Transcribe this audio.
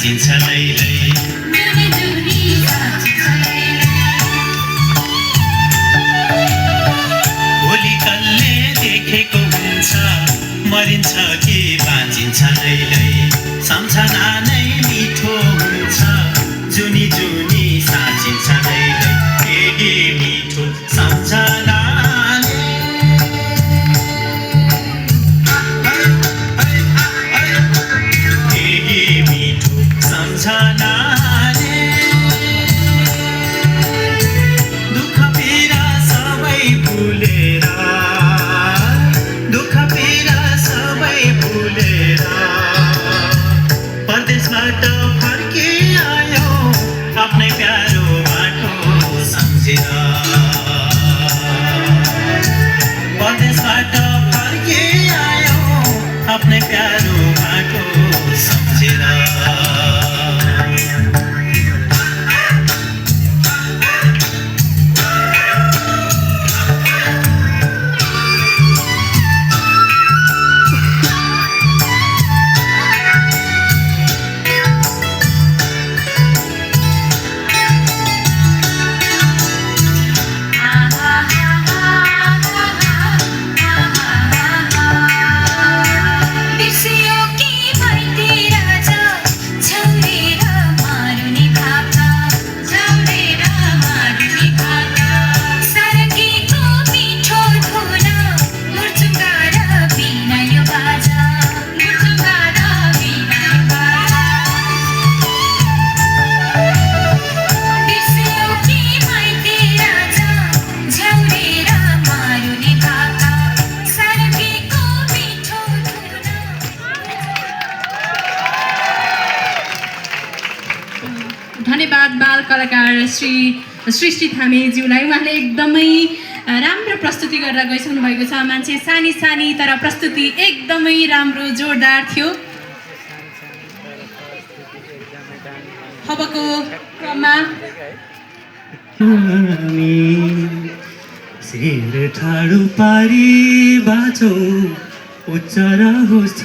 साँचिन्छ लैलै भोलि कसले देखेको हुन्छ मरिन्छ कि बाँचिन्छ लैलै सम्झना नै मिठो हुन्छ जुनी जुनी साँचिन्छ लैलै के मिठो सम्झनाले के मिठो सम्झनाले दुःख पीडा सबै भुलेर परदेशबाट फर्के आयो आफ्नै प्यारो बाटो सम्झेर परदेशबाट फर्के आयो आफ्नै प्यारो बाटो सम्झेर धन्यवाद बाल कलाकार श्री सृष्टि थामेज्यूलाई। उहाँले एकदमै राम्रो प्रस्तुति गरेर गइसक्नु भएको छ। मान्छे सानी सानी तर प्रस्तुति एकदमै राम्रो जोरदार थियो। अबको क्रममा शिर ठाडो पारी बाँचौँ उच्च रहोस्